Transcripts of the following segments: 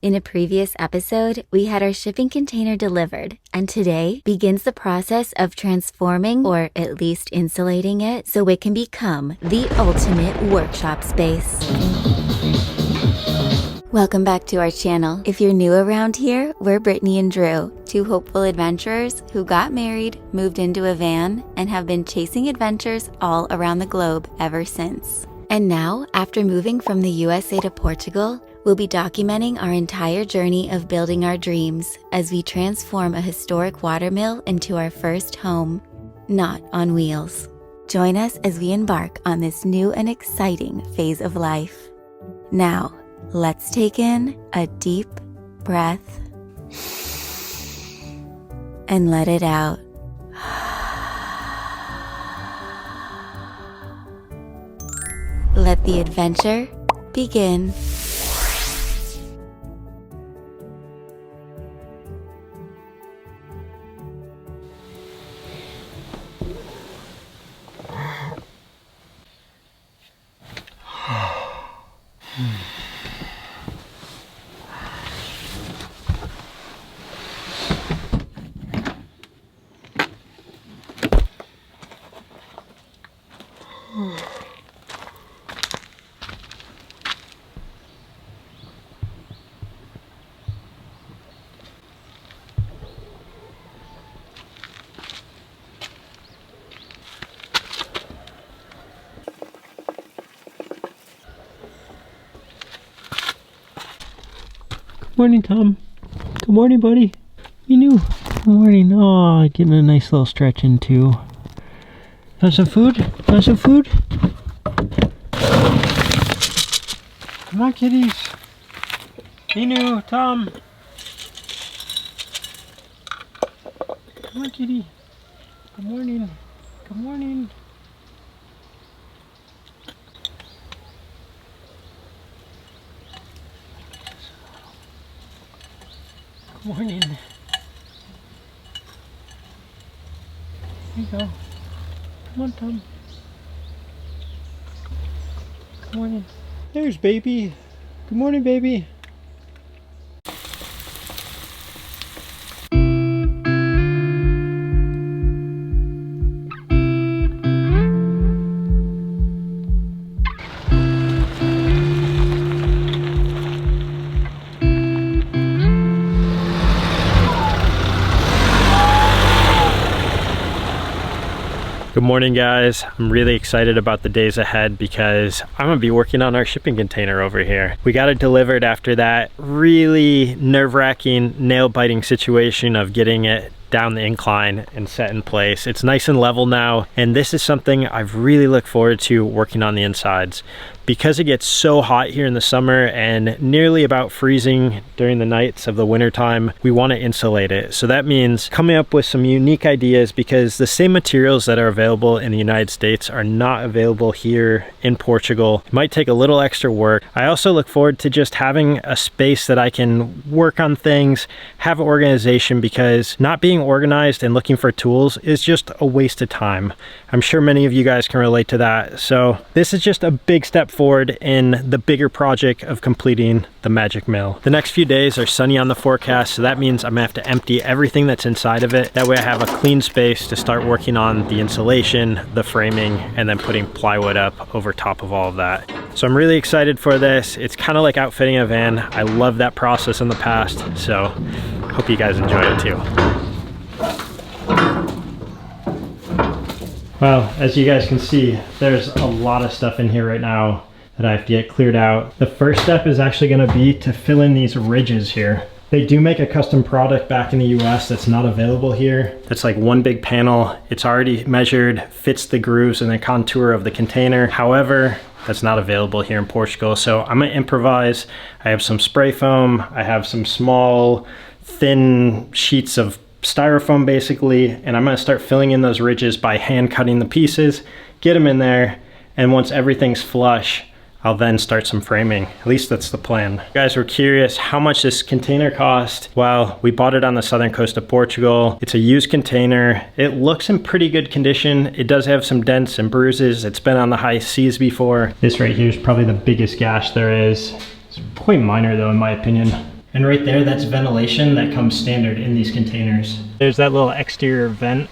In a previous episode, we had our shipping container delivered, and today begins the process of transforming, or at least insulating it, so it can become the ultimate workshop space. Welcome back to our channel. If you're new around here, we're Brittany and Drew, two hopeful adventurers who got married, moved into a van, and have been chasing adventures all around the globe ever since. And now, after moving from the USA to Portugal, we'll be documenting our entire journey of building our dreams as we transform a historic watermill into our first home, not on wheels. Join us as we embark on this new and exciting phase of life. Now, let's take in a deep breath and let it out. Let the adventure begin. Morning, Tom. Good morning, buddy. You knew. Good morning. Oh, getting a nice little stretch in too. Want some food? Want some food? Come on, kitties. Inu, Tom. Come on, kitty. Good morning. Good morning. Good morning. Here you go. Come on, Tom. Good morning. There's baby. Good morning, baby. Good morning, guys. I'm really excited about the days ahead because I'm gonna be working on our shipping container over here. We got it delivered after that really nerve-wracking, nail-biting situation of getting it down the incline and set in place. It's nice and level now, and this is something I've really looked forward to working on the insides. Because it gets so hot here in the summer and nearly about freezing during the nights of the winter time, we want to insulate it. So that means coming up with some unique ideas, because the same materials that are available in the United States are not available here in Portugal. It might take a little extra work. I also look forward to just having a space that I can work on things, have organization, because not being organized and looking for tools is just a waste of time. I'm sure many of you guys can relate to that. So this is just a big step forward in the bigger project of completing the magic mill. The next few days are sunny on the forecast, so that means I'm gonna have to empty everything that's inside of it. That way I have a clean space to start working on the insulation, the framing, and then putting plywood up over top of all of that. So I'm really excited for this. It's kind of like outfitting a van. I love that process in the past, so hope you guys enjoy it too. Well, as you guys can see, there's a lot of stuff in here right now that I have to get cleared out. The first step is actually going to be to fill in these ridges here. They do make a custom product back in the US that's not available here. That's like one big panel. It's already measured, fits the grooves and the contour of the container. However, that's not available here in Portugal. So I'm gonna improvise. I have some spray foam. I have some small, thin sheets of styrofoam basically, and I'm gonna start filling in those ridges by hand cutting the pieces, get them in there, and once everything's flush, I'll then start some framing. At least that's the plan. You guys were curious how much this container cost. Well, we bought it on the southern coast of Portugal. It's a used container. It looks in pretty good condition. It does have some dents and bruises. It's been on the high seas before. This right here is probably the biggest gash there is. It's quite minor though, in my opinion. And right there, that's ventilation that comes standard in these containers. There's that little exterior vent.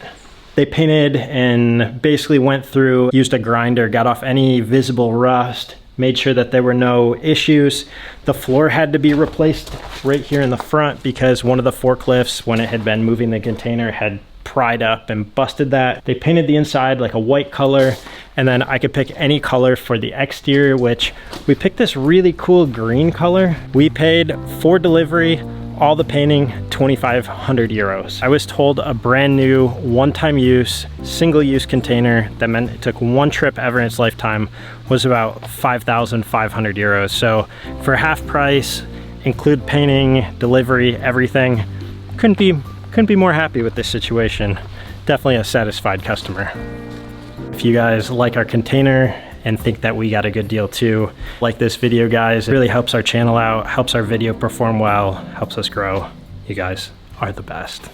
They painted and basically went through, used a grinder, got off any visible rust, made sure that there were no issues. The floor had to be replaced right here in the front because one of the forklifts, when it had been moving the container, had pried up and busted that. They painted the inside like a white color, and then I could pick any color for the exterior, which we picked this really cool green color. We paid for delivery, all the painting, 2,500 euros. I was told a brand new one-time use, single-use container that meant it took one trip ever in its lifetime was about 5,500 euros. So for half price, include painting, delivery, everything, couldn't be more happy with this situation. Definitely a satisfied customer. If you guys like our container and think that we got a good deal too, like this video, guys. It really helps our channel out, helps our video perform well, helps us grow. You guys are the best.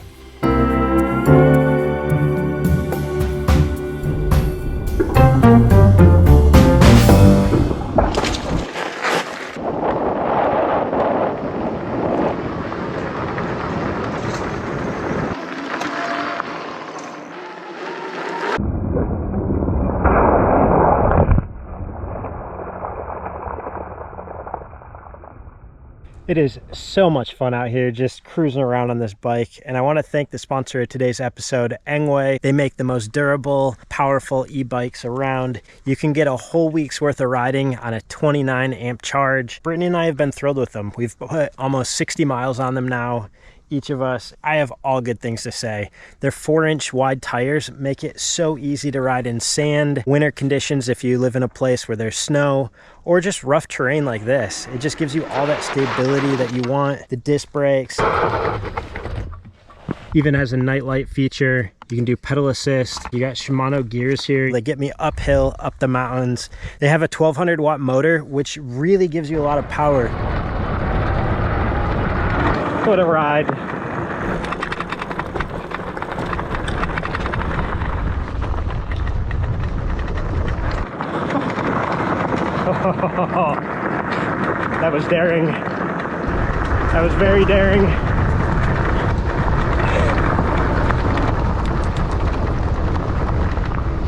It is so much fun out here just cruising around on this bike, and I want to thank the sponsor of today's episode, Engway. They make the most durable, powerful e-bikes around. You can get a whole week's worth of riding on a 29 amp charge. Brittany and I have been thrilled with them. We've put almost 60 miles on them now, each of us. I have all good things to say. Their 4-inch wide tires make it so easy to ride in sand, winter conditions if you live in a place where there's snow, or just rough terrain like this. It just gives you all that stability that you want. The disc brakes even has a night light feature. You can do pedal assist. You got Shimano gears here. They get me uphill, up the mountains. They have a 1200 watt motor, which really gives you a lot of power. What a ride. That was daring. That was very daring.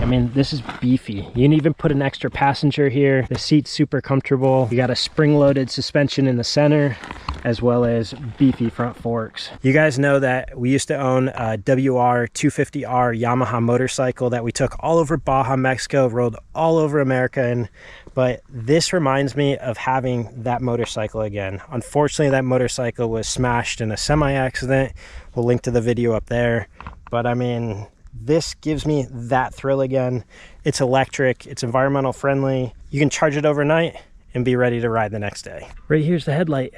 I mean, this is beefy. You can even put an extra passenger here. The seat's super comfortable. You got a spring-loaded suspension in the center, as well as beefy front forks. You guys know that we used to own a WR250R Yamaha motorcycle that we took all over Baja, Mexico, rode all over America in, but this reminds me of having that motorcycle again. Unfortunately, that motorcycle was smashed in a semi-accident. We'll link to the video up there, but I mean, this gives me that thrill again. It's electric, it's environmental friendly. You can charge it overnight and be ready to ride the next day. Right here's the headlight.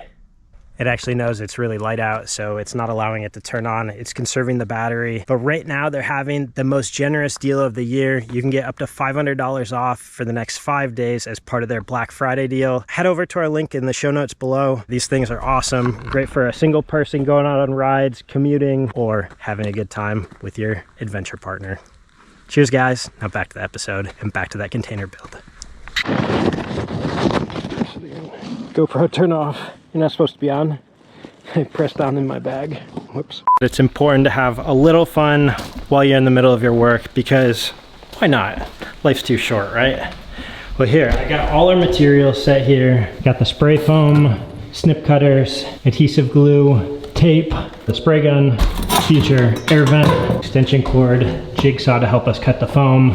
It actually knows it's really light out, so it's not allowing it to turn on. It's conserving the battery. But right now they're having the most generous deal of the year. You can get up to $500 off for the next 5 days as part of their Black Friday deal. Head over to our link in the show notes below. These things are awesome. Great for a single person going out on rides, commuting, or having a good time with your adventure partner. Cheers, guys. Now back to the episode and back to that container build. GoPro turn off. You're not supposed to be on. I pressed down in my bag. Whoops. It's important to have a little fun while you're in the middle of your work, because why not? Life's too short, right? Well, here, I got all our materials set here. Got the spray foam, snip cutters, adhesive glue, tape, the spray gun, future air vent, extension cord, jigsaw to help us cut the foam,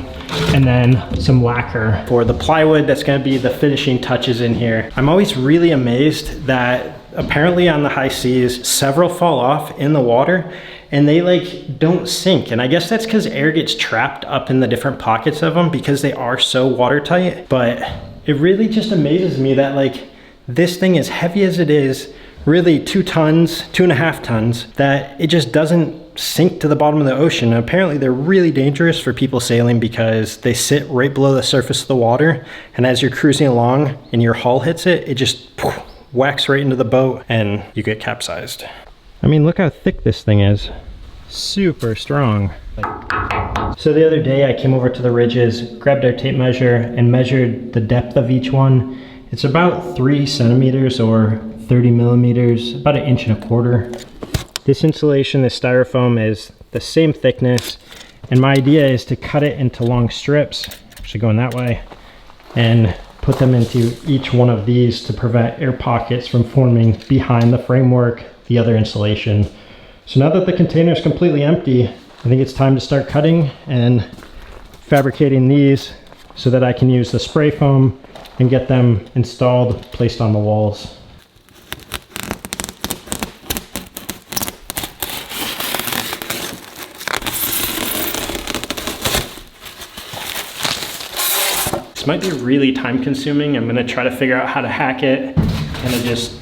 and then some lacquer for the plywood that's going to be the finishing touches in here. I'm always really amazed that apparently on the high seas, several fall off in the water and they like don't sink. And I guess that's because air gets trapped up in the different pockets of them because they are so watertight. But it really just amazes me that like this thing, as heavy as it is, really 2 tons, 2.5 tons, that it just doesn't sink to the bottom of the ocean. And apparently they're really dangerous for people sailing because they sit right below the surface of the water, and as you're cruising along and your hull hits it, it just whacks right into the boat and you get capsized. I mean, look how thick this thing is. Super strong. So the other day I came over to the ridges, grabbed our tape measure and measured the depth of each one. It's about 3 centimeters or 30 millimeters, about 1.25 inches. This insulation, this styrofoam, is the same thickness, and my idea is to cut it into long strips, actually going that way, and put them into each one of these to prevent air pockets from forming behind the framework, the other insulation. So now that the container is completely empty, I think it's time to start cutting and fabricating these so that I can use the spray foam and get them installed, placed on the walls. This might be really time consuming. I'm gonna try to figure out how to hack it and then just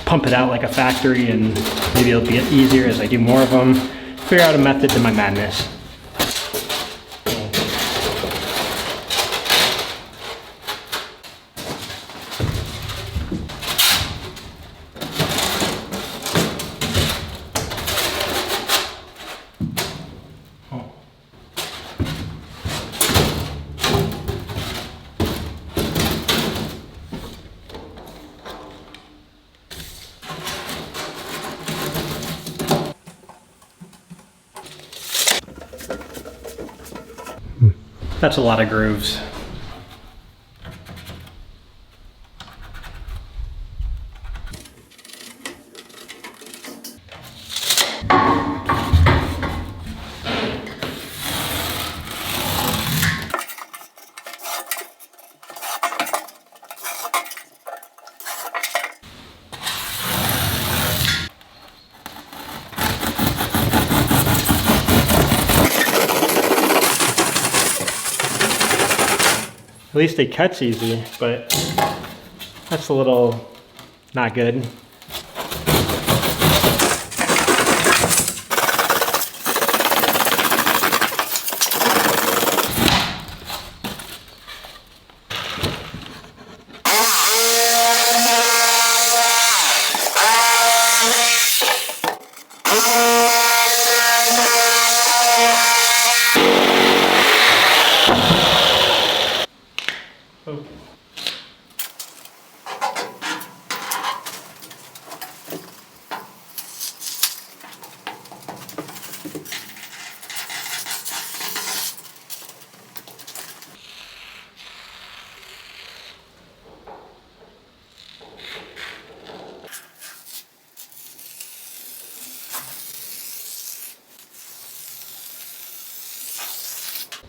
pump it out like a factory, and maybe it'll get easier as I do more of them. Figure out a method to my madness. That's a lot of grooves. At least it cuts easy, but that's a little not good.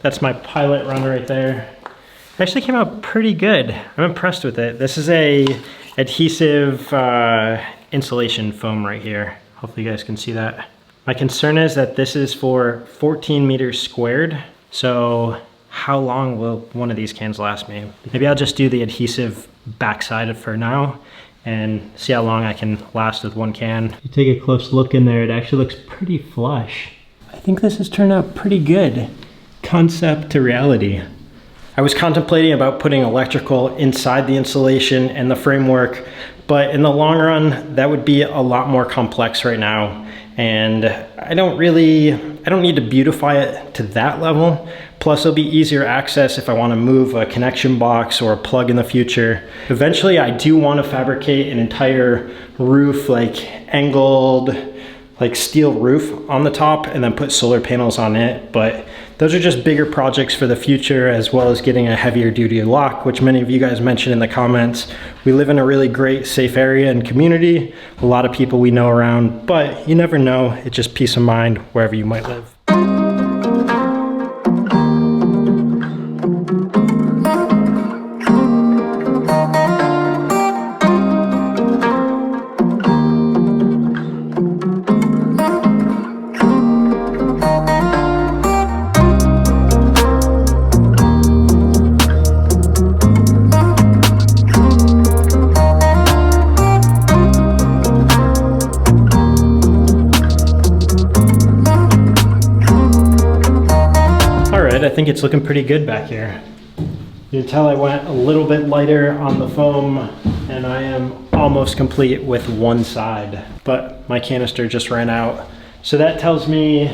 That's my pilot run right there. It actually came out pretty good. I'm impressed with it. This is a adhesive insulation foam right here. Hopefully you guys can see that. My concern is that this is for 14 meters squared. So how long will one of these cans last me? Maybe I'll just do the adhesive backside for now and see how long I can last with one can. If you take a close look in there, it actually looks pretty flush. I think this has turned out pretty good. Concept to reality. I was contemplating about putting electrical inside the insulation and the framework, but in the long run, that would be a lot more complex right now. And I don't need to beautify it to that level. Plus it'll be easier access if I want to move a connection box or a plug in the future. Eventually I do want to fabricate an entire roof, like angled, like steel roof on the top, and then put solar panels on it. But those are just bigger projects for the future, as well as getting a heavier duty lock, which many of you guys mentioned in the comments. We live in a really great, safe area and community. A lot of people we know around, but you never know. It's just peace of mind wherever you might live. I think it's looking pretty good back here. You can tell I went a little bit lighter on the foam, and I am almost complete with one side, but my canister just ran out. So that tells me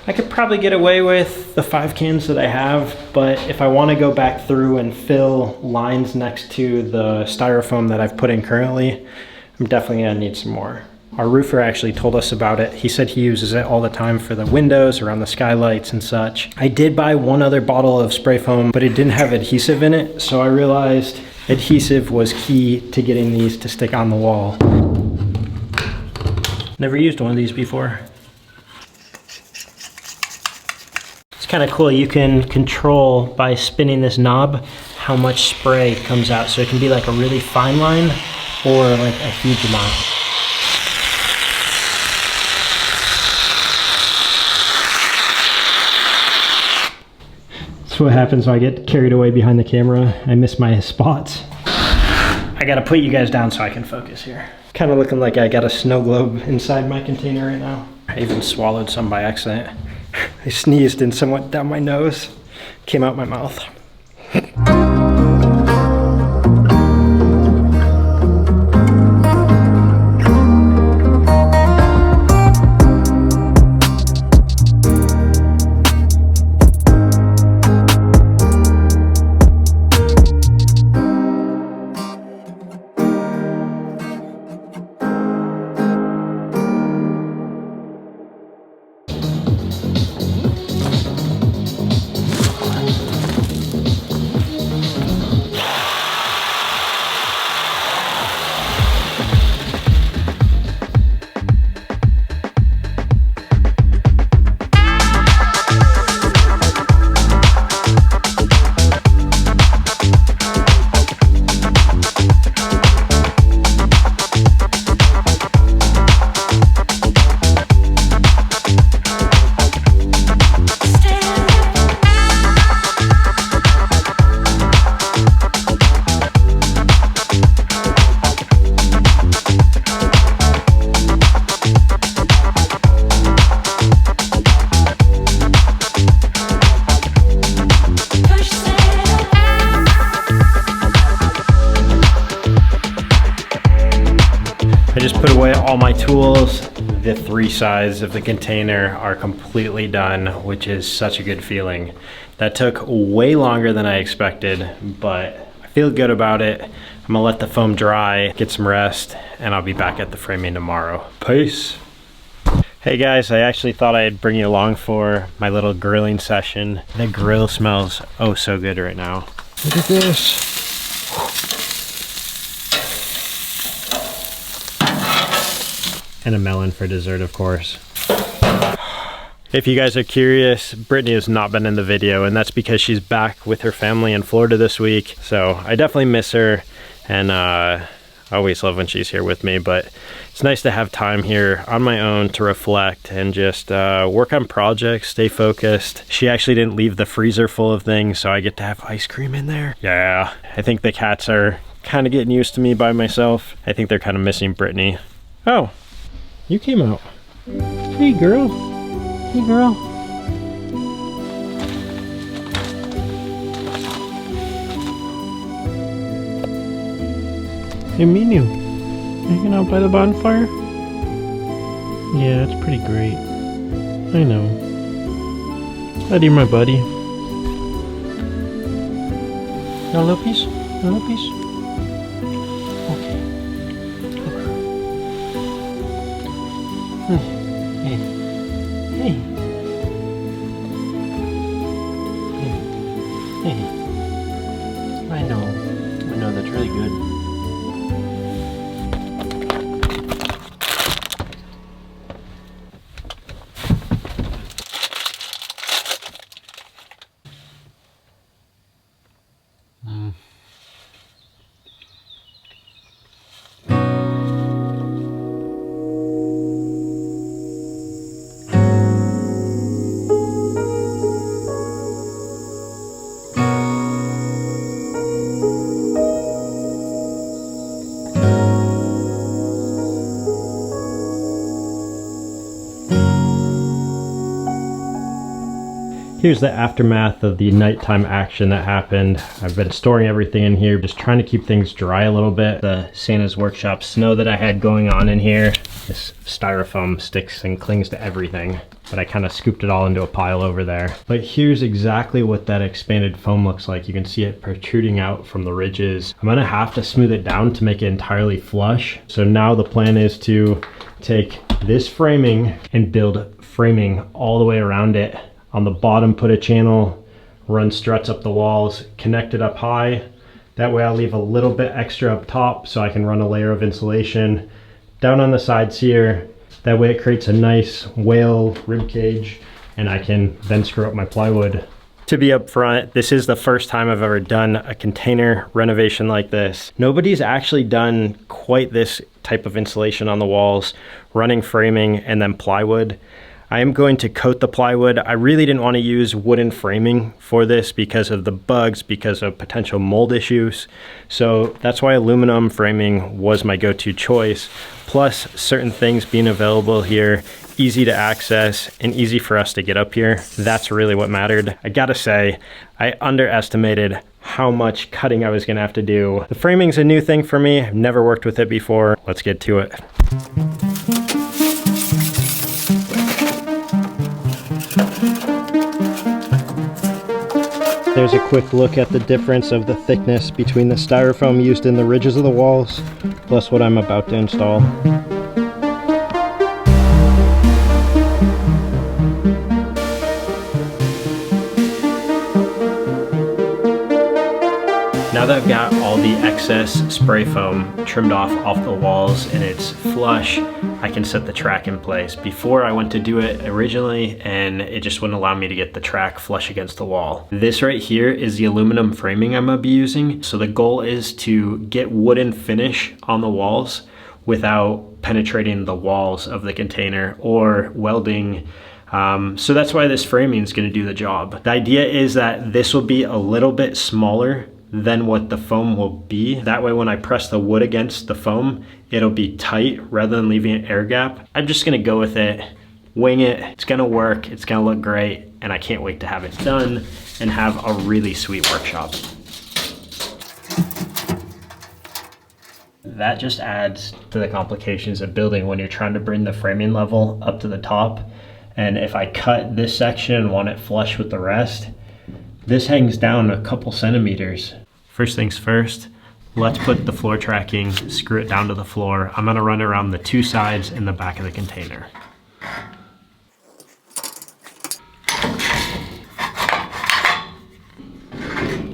I could probably get away with the 5 cans that I have, but if I want to go back through and fill lines next to the styrofoam that I've put in currently, I'm definitely gonna need some more. Our roofer actually told us about it. He said he uses it all the time for the windows, around the skylights and such. I did buy one other bottle of spray foam, but it didn't have adhesive in it, so I realized adhesive was key to getting these to stick on the wall. Never used one of these before. It's kind of cool. You can control by spinning this knob how much spray comes out. So it can be like a really fine line or like a huge amount. That's what happens when I get carried away behind the camera. I miss my spots. I gotta put you guys down so I can focus here. Kind of looking like I got a snow globe inside my container right now. I even swallowed some by accident. I sneezed and some went down my nose, came out my mouth. I just put away all my tools. The 3 sides of the container are completely done, which is such a good feeling. That took way longer than I expected, but I feel good about it. I'm gonna let the foam dry, get some rest, and I'll be back at the framing tomorrow. Peace. Hey guys, I actually thought I'd bring you along for my little grilling session. The grill smells oh so good right now. Look at this. And a melon for dessert, of course. If you guys are curious, Brittany has not been in the video, and that's because she's back with her family in Florida this week. So I definitely miss her, and I always love when she's here with me, but it's nice to have time here on my own to reflect and just work on projects, stay focused. She actually didn't leave the freezer full of things, so I get to have ice cream in there. Yeah, I think the cats are kind of getting used to me by myself. I think they're kind of missing Brittany. Oh. You came out. Hey girl. Hey girl. Hey Minu. Hanging out by the bonfire? Yeah, it's pretty great. I know. Glad you're my buddy. You want a little piece? You want a little piece? Hey, hey, hey, I know that's really good. Here's the aftermath of the nighttime action that happened. I've been storing everything in here, just trying to keep things dry a little bit. The Santa's Workshop snow that I had going on in here, this styrofoam sticks and clings to everything, but I kind of scooped it all into a pile over there. But here's exactly what that expanded foam looks like. You can see it protruding out from the ridges. I'm gonna have to smooth it down to make it entirely flush. So now the plan is to take this framing and build framing all the way around it. On the bottom, put a channel, run struts up the walls, connect it up high. That way I'll leave a little bit extra up top so I can run a layer of insulation down on the sides here. That way it creates a nice whale rib cage, and I can then screw up my plywood. To be upfront, this is the first time I've ever done a container renovation like this. Nobody's actually done quite this type of insulation on the walls, running framing and then plywood. I am going to coat the plywood. I really didn't want to use wooden framing for this because of the bugs, because of potential mold issues. So that's why aluminum framing was my go-to choice. Plus certain things being available here, easy to access and easy for us to get up here. That's really what mattered. I gotta say, I underestimated how much cutting I was gonna have to do. The framing's a new thing for me. I've never worked with it before. Let's get to it. There's a quick look at the difference of the thickness between the styrofoam used in the ridges of the walls, plus what I'm about to install. Now that I've got all the excess spray foam trimmed off the walls and it's flush, I can set the track in place. Before I went to do it originally and it just wouldn't allow me to get the track flush against the wall. This right here is the aluminum framing I'm gonna be using. So the goal is to get wooden finish on the walls without penetrating the walls of the container or welding. So that's why this framing is gonna do the job. The idea is that this will be a little bit smaller than what the foam will be. That way when I press the wood against the foam, it'll be tight rather than leaving an air gap. I'm just gonna go with it, wing it. It's gonna work, it's gonna look great, and I can't wait to have it done and have a really sweet workshop. That just adds to the complications of building when you're trying to bring the framing level up to the top. And if I cut this section and want it flush with the rest, this hangs down a couple centimeters. First things first, let's put the floor tracking, screw it down to the floor. I'm gonna run around the two sides in the back of the container.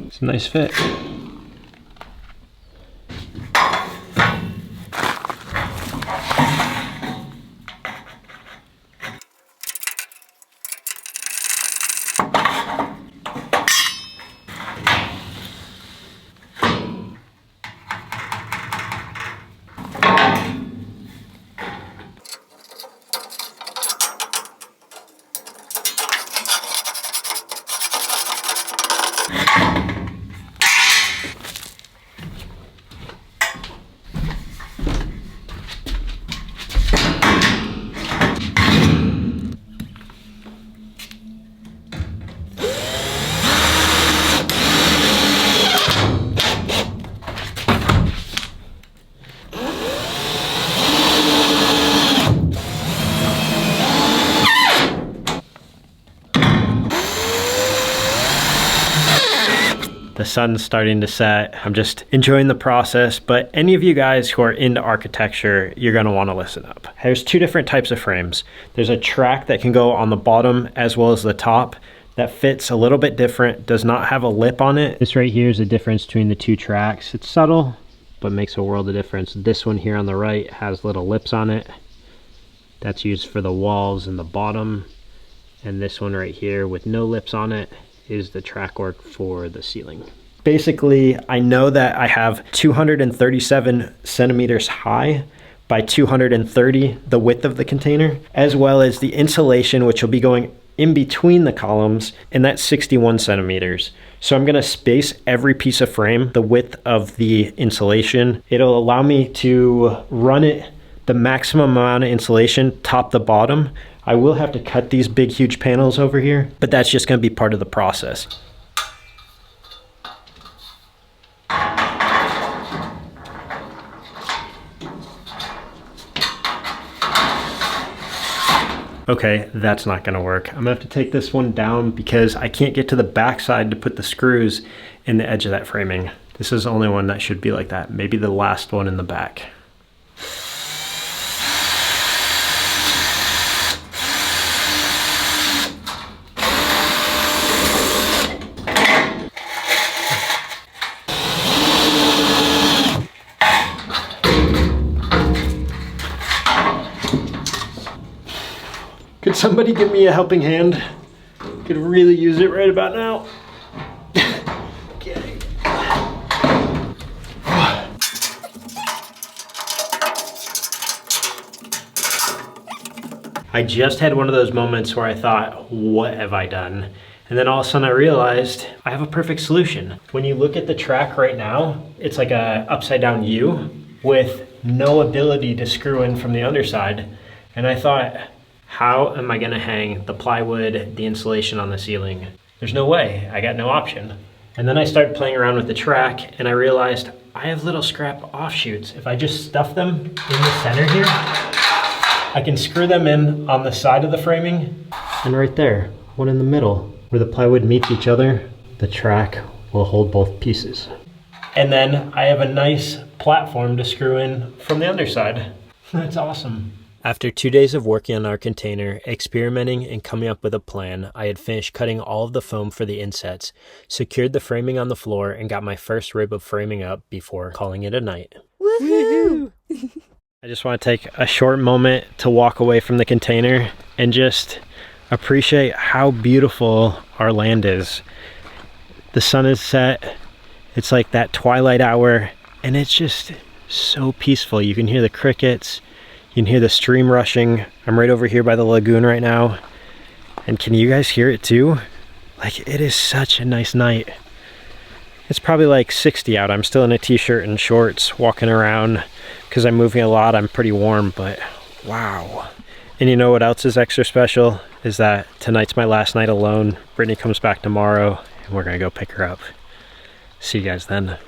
It's a nice fit. The sun's starting to set. I'm just enjoying the process, but any of you guys who are into architecture, you're gonna wanna listen up. There's two different types of frames. There's a track that can go on the bottom as well as the top that fits a little bit different, does not have a lip on it. This right here is the difference between the two tracks. It's subtle, but makes a world of difference. This one here on the right has little lips on it. That's used for the walls and the bottom. And this one right here with no lips on it is the track work for the ceiling. Basically, I know that I have 237 centimeters high by 230, the width of the container, as well as the insulation, which will be going in between the columns, and that's 61 centimeters. So I'm gonna space every piece of frame the width of the insulation. It'll allow me to run it the maximum amount of insulation top to bottom. I will have to cut these big, huge panels over here, but that's just gonna be part of the process. Okay, that's not gonna work. I'm gonna have to take this one down because I can't get to the back side to put the screws in the edge of that framing. This is the only one that should be like that. Maybe the last one in the back. Could somebody give me a helping hand? Could really use it right about now. Okay. I just had one of those moments where I thought, what have I done? And then all of a sudden I realized I have a perfect solution. When you look at the track right now, it's like a upside down U with no ability to screw in from the underside. And I thought, how am I gonna hang the plywood, the insulation on the ceiling? There's no way, I got no option. And then I started playing around with the track and I realized I have little scrap offshoots. If I just stuff them in the center here, I can screw them in on the side of the framing. And right there, one in the middle, where the plywood meets each other, the track will hold both pieces. And then I have a nice platform to screw in from the underside. That's awesome. After 2 days of working on our container, experimenting and coming up with a plan, I had finished cutting all of the foam for the insets, secured the framing on the floor, and got my first rib of framing up before calling it a night. Woohoo! I just want to take a short moment to walk away from the container and just appreciate how beautiful our land is. The sun is set, it's like that twilight hour, and it's just so peaceful. You can hear the crickets. You can hear the stream rushing. I'm right over here by the lagoon right now. And can you guys hear it too? Like, it is such a nice night. It's probably like 60 out. I'm still in a t-shirt and shorts walking around because I'm moving a lot. I'm pretty warm, but wow. And you know what else is extra special? Is that tonight's my last night alone. Brittany comes back tomorrow and we're gonna go pick her up. See you guys then.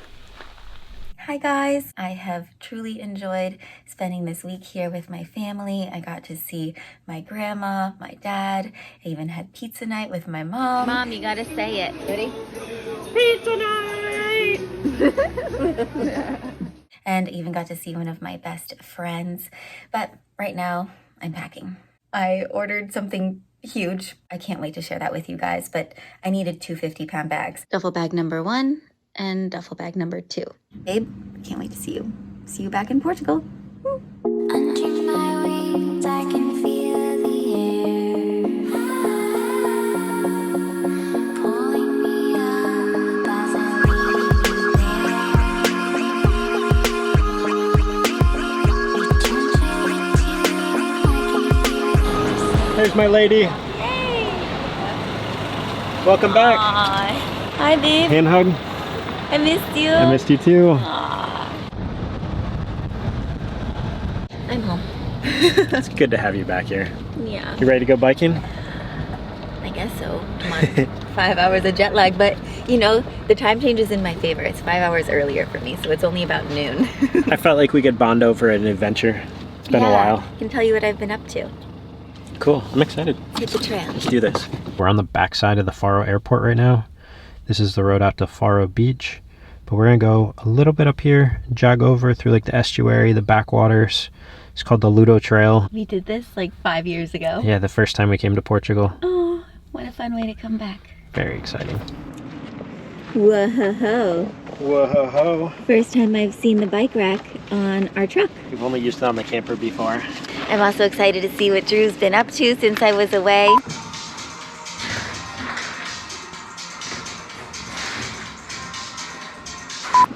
Hi guys, I have truly enjoyed spending this week here with my family. I got to see my grandma, my dad. I even had pizza night with my mom. Mom, you gotta say it. Ready? Pizza night! And even got to see one of my best friends. But right now, I'm packing. I ordered something huge. I can't wait to share that with you guys, but I needed 2 50-pound bags. Duffel bag number 1 and duffel bag number 2. Babe, can't wait to see you. See you back in Portugal. Woo. Under my wings, I can feel the air pulling me up as I leave. There's my lady. Hey! Welcome back. Hi, babe. Hand hug. I missed you. I missed you too. I'm home. It's good to have you back here. Yeah, You ready to go biking? I guess so. Come on. 5 hours of jet lag, but you know, the time change is in my favor. It's 5 hours earlier for me, so it's only about noon. I felt like we could bond over an adventure. It's been a while. I can tell you what I've been up to. Cool, I'm excited. Hit the trail. Let's do this. We're on the backside of the Faro Airport right now. This is the road out to Faro Beach, but we're gonna go a little bit up here, jog over through like the estuary, the backwaters. It's called the Ludo Trail. We did this like 5 years ago. Yeah, the first time we came to Portugal. Oh, what a fun way to come back. Very exciting. Whoa. Whoa. First time I've seen the bike rack on our truck. We've only used it on the camper before. I'm also excited to see what Drew's been up to since I was away.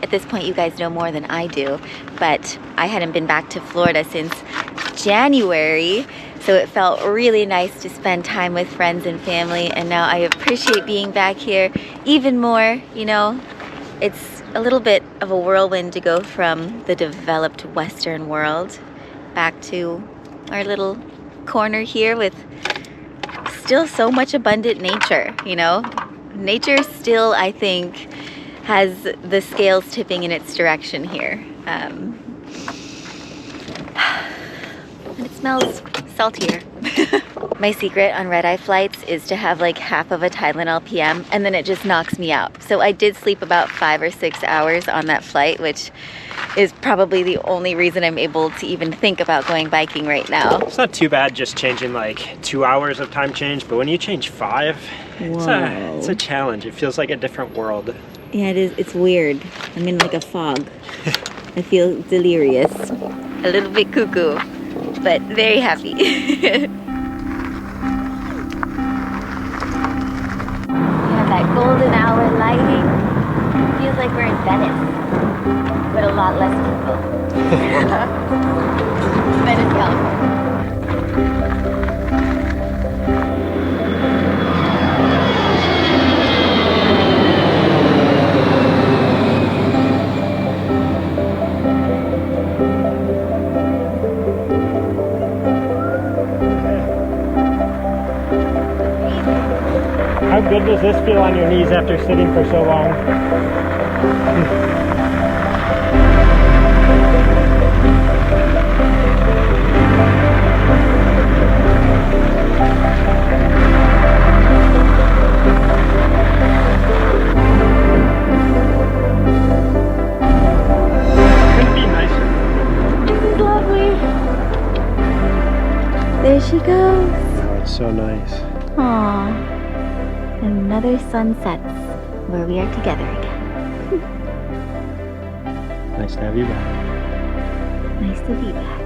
At this point, you guys know more than I do, but I hadn't been back to Florida since January, so it felt really nice to spend time with friends and family, and now I appreciate being back here even more. You know, it's a little bit of a whirlwind to go from the developed Western world back to our little corner here with still so much abundant nature, you know? Nature still, I think, has the scales tipping in its direction here. And it smells saltier. My secret on red-eye flights is to have like half of a Tylenol PM, and then it just knocks me out. So I did sleep about 5 or 6 hours on that flight, which is probably the only reason I'm able to even think about going biking right now. It's not too bad just changing like 2 hours of time change, but when you change 5, it's a challenge. It feels like a different world. Yeah, it is. It's weird. I'm in like a fog. I feel delirious. A little bit cuckoo, but very happy. That golden hour lighting feels like we're in Venice, but a lot less people. Venice, California. How good does this feel on your knees after sitting for so long? Couldn't be nicer. This is lovely. There she goes. Oh, it's so nice. Aww. Another sun sets where we are together again. Nice to have you back. Nice to be back.